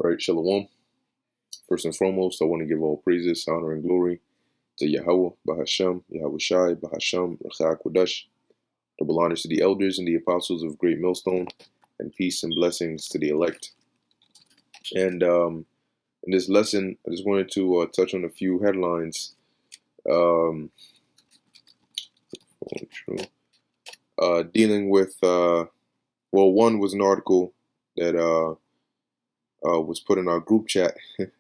All right, Shalom. First and foremost, I want to give all praises, honor, and glory to Yahweh, Bahasham, Yahweh Shai, Bahasham, Rachai Kodesh. Double honors to the elders and the apostles of Great Millstone, and peace and blessings to the elect. And in this lesson, I just wanted to touch on a few headlines. Dealing with, one was an article that was put in our group chat, and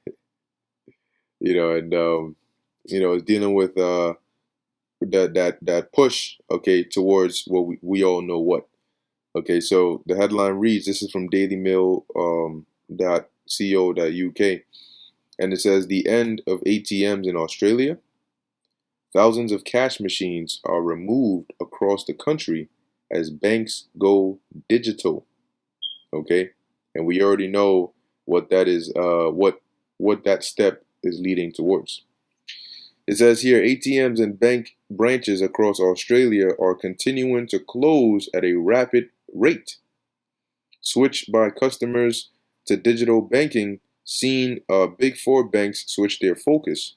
it's dealing with that push, okay, towards what we all know what. Okay, so the headline reads, this is from dailymail.co.uk, and it says, the end of ATMs in Australia. Thousands of cash machines are removed across the country as banks go digital. Okay, and we already know what that is, what that step is leading towards. It says here, ATMs and bank branches across Australia are continuing to close at a rapid rate. Switch by customers to digital banking seen Big Four banks switch their focus.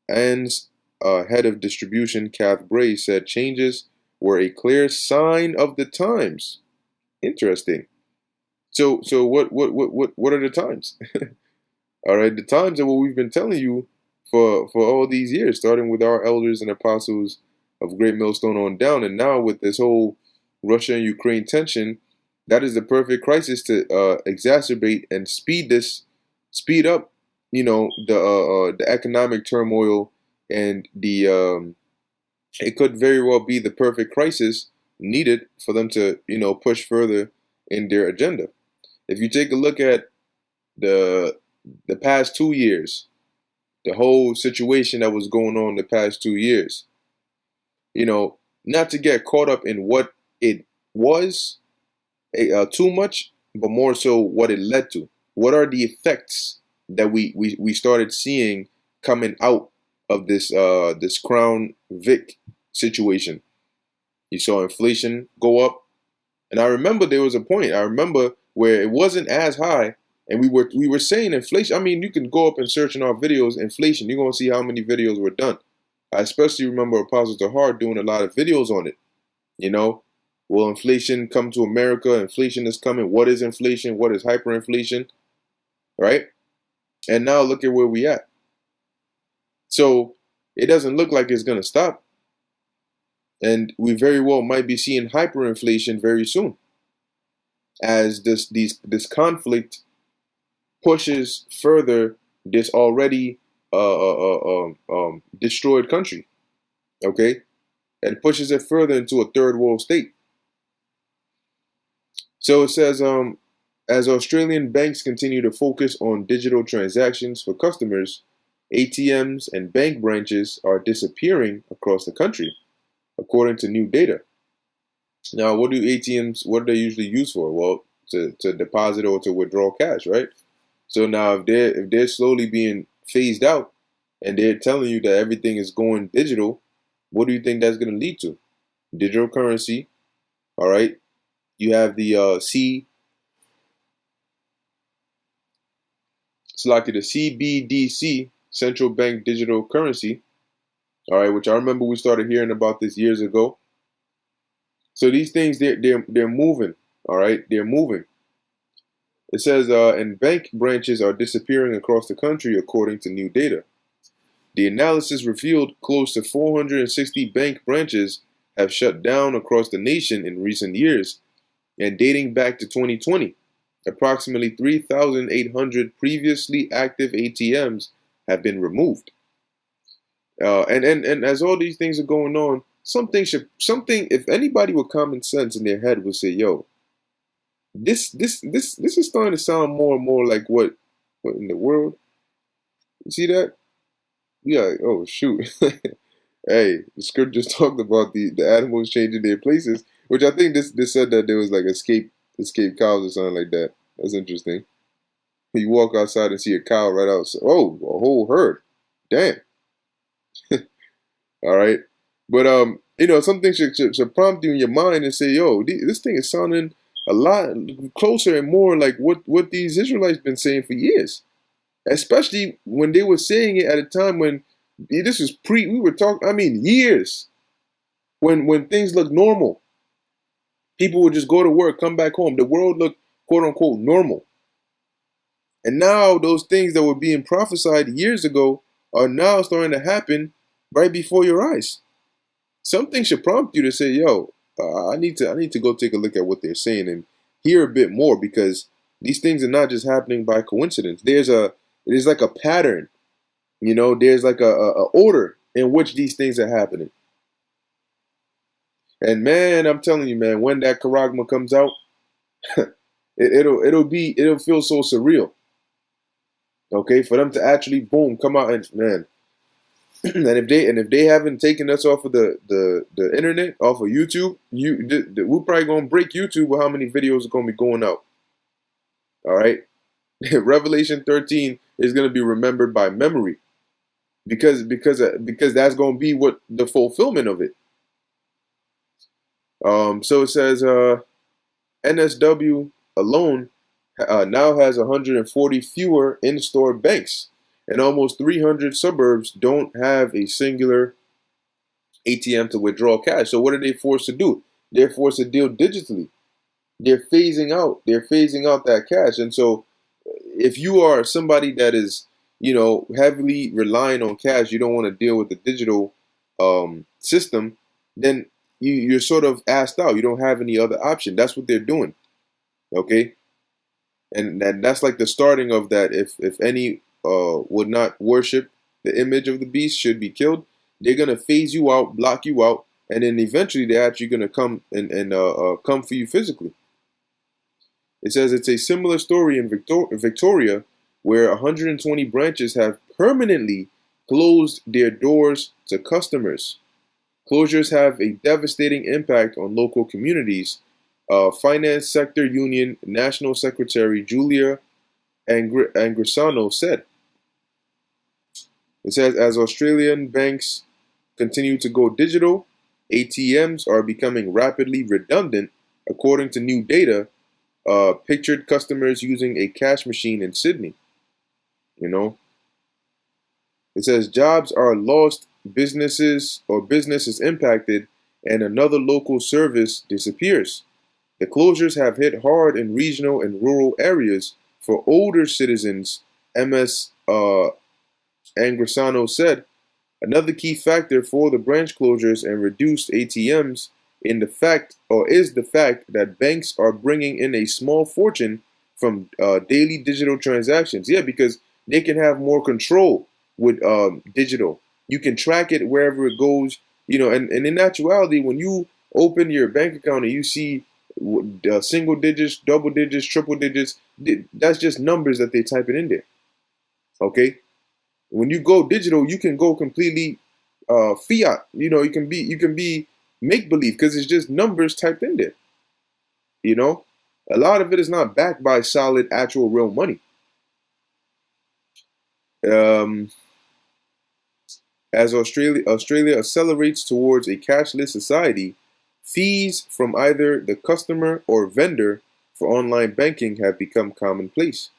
And head of distribution Kath Bray said changes were a clear sign of the times. Interesting. So what are the times? All right, the times are what we've been telling you for all these years, starting with our elders and apostles of Great Millstone on down, and now with this whole Russia and Ukraine tension, that is the perfect crisis to exacerbate and speed up, the economic turmoil, and it could very well be the perfect crisis needed for them to push further in their agenda. If you take a look at the past 2 years, the whole situation that was going on the past 2 years, not to get caught up in what it was too much, but more so what it led to. What are the effects that we started seeing coming out of this Crown Vic situation? You saw inflation go up, and I remember there was a point. I remember where it wasn't as high, and we were saying inflation. I mean, you can go up and search in our videos, inflation. You're gonna see how many videos were done. I especially remember Apostle Tahar doing a lot of videos on it. Will inflation come to America? Inflation is coming. What is inflation? What is hyperinflation? Right? And now look at where we at. So it doesn't look like it's gonna stop, and we very well might be seeing hyperinflation very soon, as this conflict pushes further this already destroyed country, okay, and pushes it further into a third world state. So it says, as Australian banks continue to focus on digital transactions for customers, ATMs and bank branches are disappearing across the country, according to new data. Now, what do they usually use for? Well, to deposit or to withdraw cash, right? So now if they're slowly being phased out and they're telling you that everything is going digital, what do you think that's going to lead to? Digital currency, all right? You have the CBDC, Central Bank Digital Currency, all right, which I remember we started hearing about this years ago. So these things, they're moving, all right? They're moving. It says, and bank branches are disappearing across the country, according to new data. The analysis revealed close to 460 bank branches have shut down across the nation in recent years, and dating back to 2020, approximately 3,800 previously active ATMs have been removed. And as all these things are going on, something, if anybody with common sense in their head would say, yo, this is starting to sound more and more like what in the world? You see that? Yeah. Oh shoot. Hey, the script just talked about the animals changing their places, which I think this said that there was like escape cows or something like that. That's interesting. You walk outside and see a cow right outside. Oh, a whole herd. Damn. All right. But something should prompt you in your mind and say, yo, this thing is sounding a lot closer and more like what these Israelites been saying for years. Especially when they were saying it at a time when this was we were talking, I mean, years when things looked normal. People would just go to work, come back home. The world looked quote unquote normal. And now those things that were being prophesied years ago are now starting to happen right before your eyes. Something should prompt you to say, "Yo, I need to go take a look at what they're saying and hear a bit more," because these things are not just happening by coincidence. There's like a pattern, there's like a order in which these things are happening. And man, I'm telling you, man, when that charagma comes out, it'll feel so surreal. Okay, for them to actually boom come out and man, and if they haven't taken us off of the internet, off of YouTube, we're probably gonna break YouTube with how many videos are gonna be going out. All right, Revelation 13 is gonna be remembered by memory because that's gonna be what the fulfillment of it. So it says NSW alone now has 140 fewer in-store banks, and almost 300 suburbs don't have a singular ATM to withdraw cash. So what are they forced to do? They're forced to deal digitally. They're phasing out. They're phasing out that cash. And so, if you are somebody that is, heavily relying on cash, you don't want to deal with the digital system, then you're sort of asked out. You don't have any other option. That's what they're doing. Okay. And that's like the starting of that. If any would not worship the image of the beast, should be killed. They're gonna phase you out, block you out, and then eventually they're actually gonna come and come for you physically. It says it's a similar story in Victoria, where 120 branches have permanently closed their doors to customers. Closures have a devastating impact on local communities. Finance Sector Union National Secretary Julia Angrisano said. It says, as Australian banks continue to go digital, ATMs are becoming rapidly redundant, according to new data. Pictured customers using a cash machine in Sydney. It says jobs are lost, businesses is impacted, and another local service disappears. The closures have hit hard in regional and rural areas for older citizens, MS Angrisano said. Another key factor for the branch closures and reduced ATMs is the fact that banks are bringing in a small fortune from daily digital transactions. Yeah, because they can have more control with digital. You can track it wherever it goes, and in actuality, when you open your bank account and you see single digits, double digits, triple digits, that's just numbers that they type it in there. Okay? When you go digital, you can go completely fiat. You can be make believe because it's just numbers typed in there. A lot of it is not backed by solid, actual, real money. As Australia accelerates towards a cashless society, fees from either the customer or vendor for online banking have become commonplace.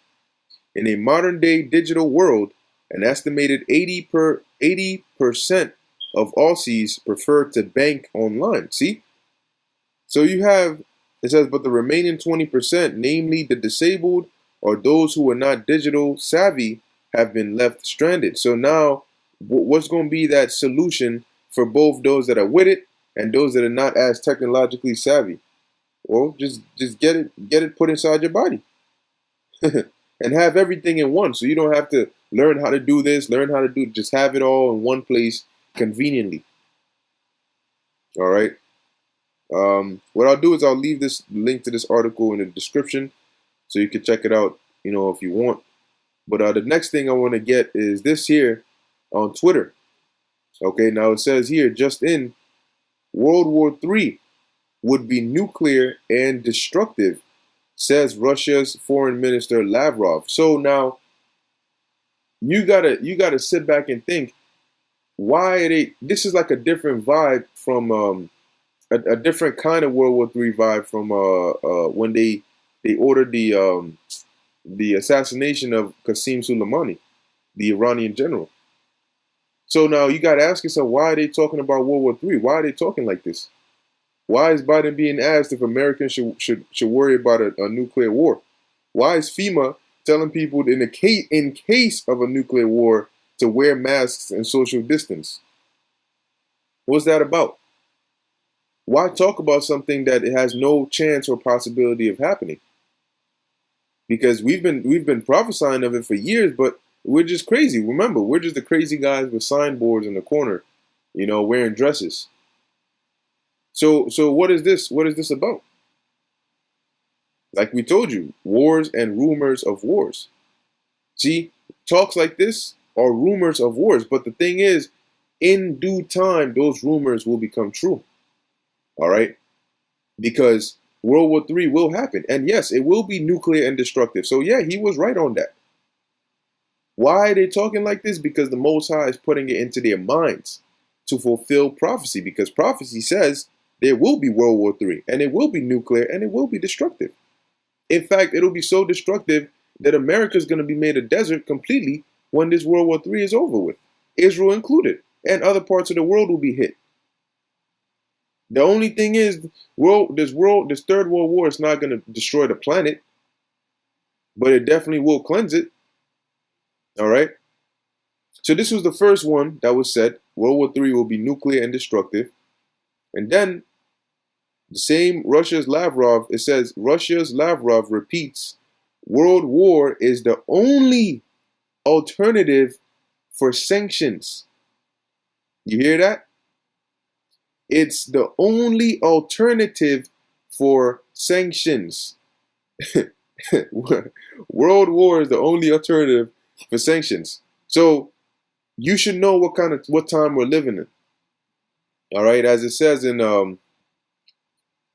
In a modern-day digital world, an estimated 80% of Aussies prefer to bank online. See? So it says, but the remaining 20%, namely the disabled or those who are not digital savvy, have been left stranded. So now, what's going to be that solution for both those that are with it and those that are not as technologically savvy? Well, just get it put inside your body. And have everything in one, so you don't have to learn how to do this, just have it all in one place conveniently. All right. What I'll do is I'll leave this link to this article in the description so you can check it out, if you want. But the next thing I want to get is this here on Twitter. Okay, now it says here, just in, World War III would be nuclear and destructive, says Russia's Foreign Minister Lavrov. So now you gotta sit back and think, why are they? This is like a different vibe from a different kind of World War III vibe from when they ordered the assassination of Qasem Soleimani, the Iranian general. So now you got to ask yourself, why are they talking about World War III? Why are they talking like this? Why is Biden being asked if Americans should worry about a nuclear war? Why is FEMA telling people in case of a nuclear war to wear masks and social distance? What's that about? Why talk about something that it has no chance or possibility of happening? Because we've been prophesying of it for years, but we're just crazy. Remember, we're just the crazy guys with signboards in the corner, wearing dresses. So what is this? What is this about? Like we told you, wars and rumors of wars. See, talks like this are rumors of wars. But the thing is, in due time, those rumors will become true. All right? Because World War III will happen. And yes, it will be nuclear and destructive. So yeah, he was right on that. Why are they talking like this? Because the Most High is putting it into their minds to fulfill prophecy. Because prophecy says there will be World War III, and it will be nuclear, and it will be destructive. In fact, it'll be so destructive that America is going to be made a desert completely when this World War III is over with, Israel included, and other parts of the world will be hit. The only thing is, this third world war is not going to destroy the planet, but it definitely will cleanse it. All right. So this was the first one that was said. World War III will be nuclear and destructive. And then the same Russia's Lavrov, it says Russia's Lavrov repeats, world war is the only alternative for sanctions. You hear that? It's the only alternative for sanctions. World war is the only alternative for sanctions. So you should know what time we're living in. All right, as it says in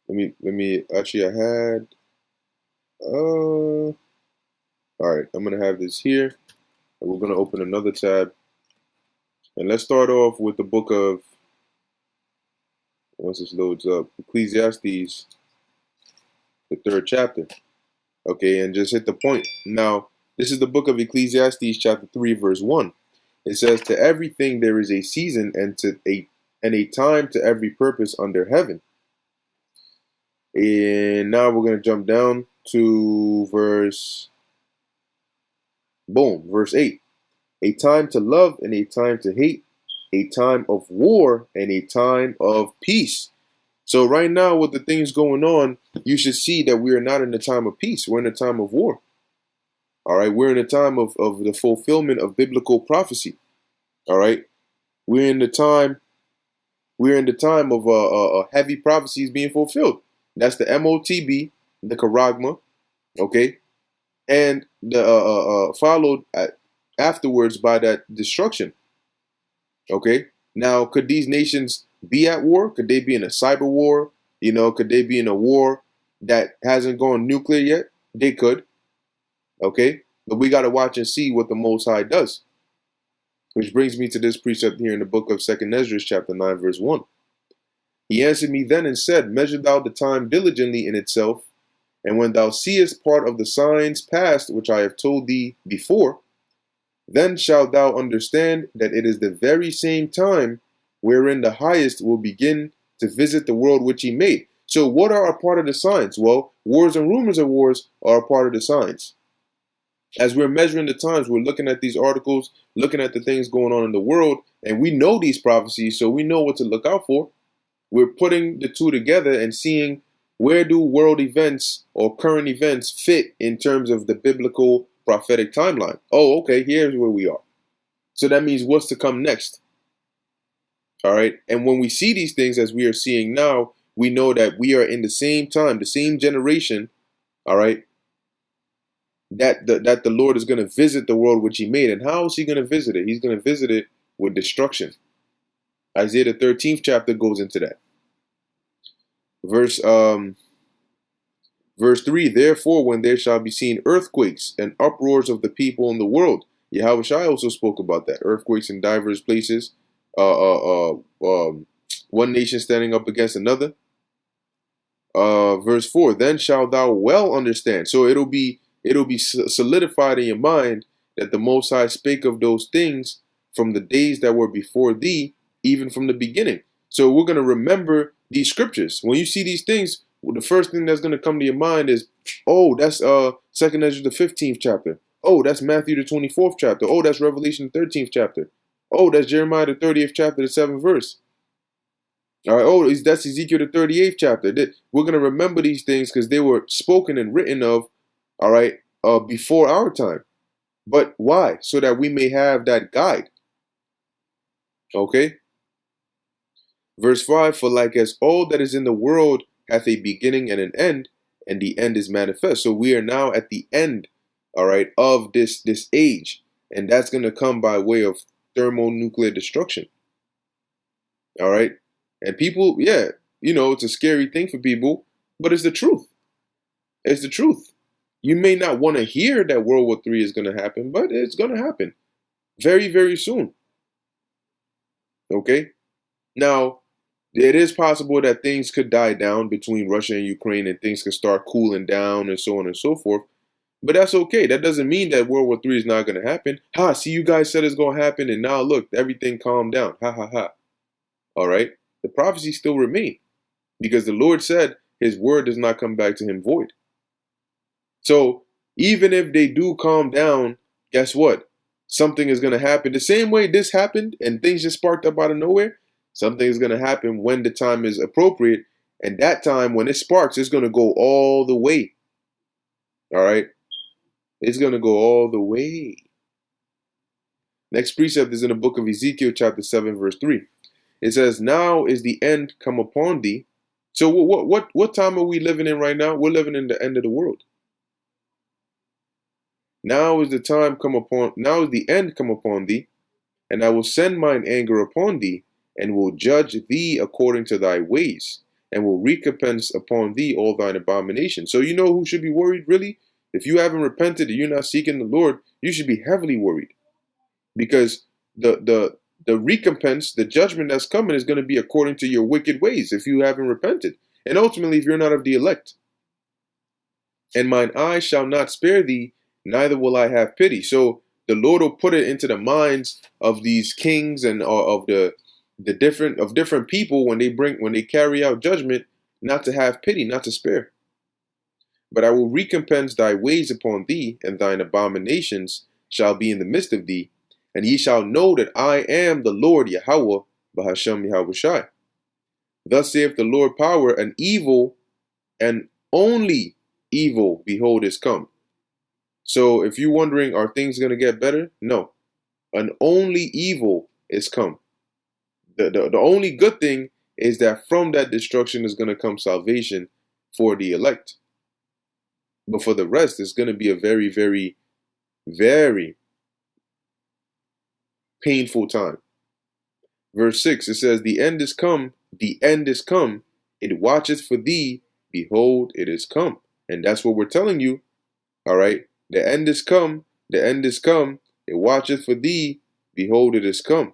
let me actually I had all right, I'm gonna have this here, and we're gonna open another tab, and let's start off with the book of, once this loads up, Ecclesiastes, the 3rd chapter. Okay, and just hit the point. Now, this is the book of Ecclesiastes, chapter 3, verse 1. It says, to everything there is a season, and a time to every purpose under heaven. And now we're going to jump down to verse 8. A time to love and a time to hate, a time of war and a time of peace. So right now, with the things going on, you should see that we are not in the time of peace. We're in the time of war. All right, we're in the time of the fulfillment of biblical prophecy. All right, we're in the time of heavy prophecies being fulfilled. That's the MOTB, the Charagma, okay, and the followed afterwards by that destruction. Okay, now could these nations be at war? Could they be in a cyber war? Could they be in a war that hasn't gone nuclear yet? They could. Okay, but we got to watch and see what the Most High does. Which brings me to this precept here in the book of 2nd Ezra, chapter 9, verse 1. He answered me then and said, measure thou the time diligently in itself, and when thou seest part of the signs past which I have told thee before, then shalt thou understand that it is the very same time wherein the highest will begin to visit the world which he made. So what are a part of the signs? Well, wars and rumors of wars are a part of the signs. As we're measuring the times, we're looking at these articles, looking at the things going on in the world, and we know these prophecies, so we know what to look out for. We're putting the two together and seeing, where do world events or current events fit in terms of the biblical prophetic timeline? Oh, okay, here's where we are. So that means what's to come next. All right. And when we see these things as we are seeing now, we know that we are in the same time, the same generation. All right. That the Lord is going to visit the world which he made. And how is he going to visit it? He's going to visit it with destruction. Isaiah the 13th chapter goes into that. Verse 3, therefore, when there shall be seen earthquakes and uproars of the people in the world. Yahweh Shai also spoke about that. Earthquakes in diverse places. One nation standing up against another. Verse 4, then shalt thou well understand. So it'll be solidified in your mind that the Most High spake of those things from the days that were before thee, even from the beginning. So we're going to remember these scriptures. When you see these things, the first thing that's going to come to your mind is, oh, that's 2nd Ezra the 15th chapter. Oh, that's Matthew the 24th chapter. Oh, that's Revelation the 13th chapter. Oh, that's Jeremiah the 30th chapter, the 7th verse. All right. Oh, that's Ezekiel the 38th chapter. We're going to remember these things because they were spoken and written of, all right, before our time. But why? So that we may have that guide. Okay. Verse 5, for like as all that is in the world hath a beginning and an end, and the end is manifest. So we are now at the end, all right, of this age. And that's going to come by way of thermonuclear destruction. All right. And people, yeah, it's a scary thing for people, but it's the truth. It's the truth. You may not want to hear that World War III is going to happen, but it's going to happen very, very soon. Okay. Now, it is possible that things could die down between Russia and Ukraine and things could start cooling down and so on and so forth. But that's okay. That doesn't mean that World War III is not going to happen. Ha, see, you guys said it's going to happen, and now look, everything calmed down. Ha, ha, ha. All right. The prophecy still remain because the Lord said his word does not come back to him void. So even if they do calm down, guess what? Something is going to happen. The same way this happened and things just sparked up out of nowhere, something is going to happen when the time is appropriate. And that time when it sparks, it's going to go all the way. All right. It's going to go all the way. Next precept is in the book of Ezekiel chapter 7 verse 3. It says, now is the end come upon thee. So what time are we living in right now? We're living in the end of the world. Now is the end come upon thee, and I will send mine anger upon thee, and will judge thee according to thy ways, and will recompense upon thee all thine abominations. So you know who should be worried, really? If you haven't repented and you're not seeking the Lord, you should be heavily worried. Because the recompense, the judgment that's coming is going to be according to your wicked ways if you haven't repented. And ultimately, if you're not of the elect. And mine eye shall not spare thee, neither will I have pity. So the Lord will put it into the minds of these kings and of the different people when they carry out judgment, not to have pity, not to spare. But I will recompense thy ways upon thee, and thine abominations shall be in the midst of thee. And ye shall know that I am the Lord Yahweh, Bahashem Yahushai. Thus saith the Lord power, an evil and only evil, behold, is come. So if you're wondering, are things going to get better? No. An only evil is come. The only good thing is that from that destruction is going to come salvation for the elect. But for the rest, it's going to be a very, very, very painful time. Verse 6, it says, the end is come, it watcheth for thee, behold, it is come. And that's what we're telling you, all right? The end is come, it watcheth for thee, behold, it is come.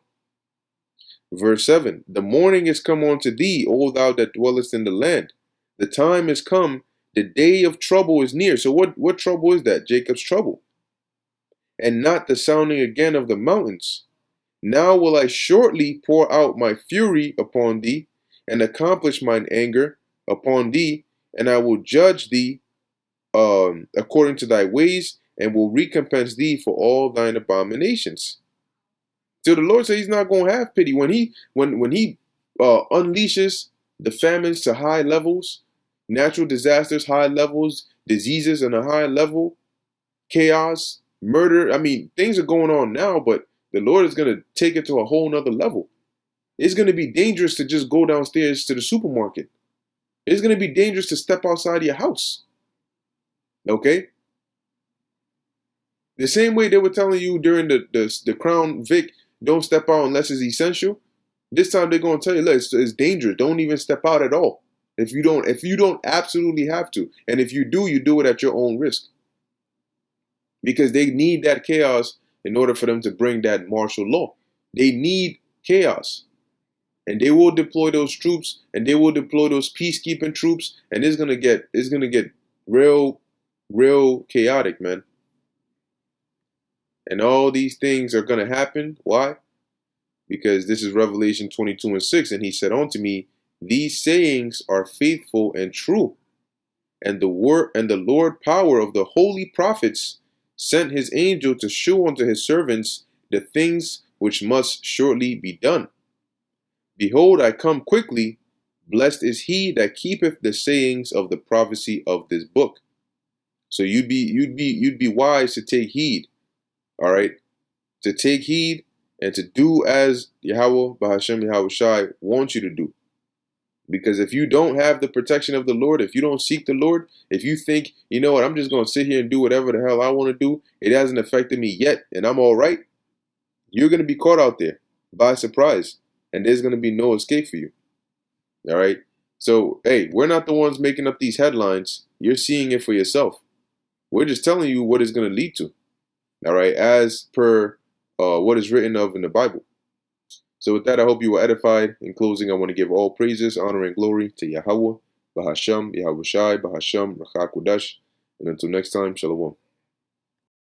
Verse 7, the morning is come unto thee, O thou that dwellest in the land. The time is come, the day of trouble is near. So what trouble is that? Jacob's trouble. And not the sounding again of the mountains. Now will I shortly pour out my fury upon thee, and accomplish mine anger upon thee, and I will judge thee according to thy ways, and will recompense thee for all thine abominations. So the Lord says he's not going to have pity. When he unleashes the famines to high levels, natural disasters, high levels, diseases on a high level, chaos, murder. I mean, things are going on now, but the Lord is going to take it to a whole nother level. It's going to be dangerous to just go downstairs to the supermarket. It's going to be dangerous to step outside your house. Okay? The same way they were telling you during the Crown Vic, don't step out unless it's essential. This time they're going to tell you, look, it's dangerous. Don't even step out at all. If you don't absolutely have to. And if you do it at your own risk. Because they need that chaos in order for them to bring that martial law. They need chaos. and they will deploy those troops, and they will deploy those peacekeeping troops, and it's gonna get real chaotic, man. And all these things are gonna happen. Why? Because this is Revelation 22:6, and he said unto me, these sayings are faithful and true, and the Lord power of the holy prophets sent his angel to shew unto his servants the things which must shortly be done. Behold, I come quickly. Blessed is he that keepeth the sayings of the prophecy of this book. So you'd be wise to take heed. All right, to take heed and to do as Yahweh Bahashem Yahweh Shai wants you to do. Because if you don't have the protection of the Lord, if you don't seek the Lord, if you think, you know what, I'm just going to sit here and do whatever the hell I want to do, it hasn't affected me yet, and I'm all right, you're going to be caught out there by surprise, and there's going to be no escape for you. All right? So, hey, we're not the ones making up these headlines. You're seeing it for yourself. We're just telling you what it's going to lead to. All right? As per what is written of in the Bible. So with that, I hope you were edified. In closing, I want to give all praises, honor, and glory to Yahweh, Bahasham, Yahweh Shai, Bahasham, Rachak Kodash. And until next time, Shalom.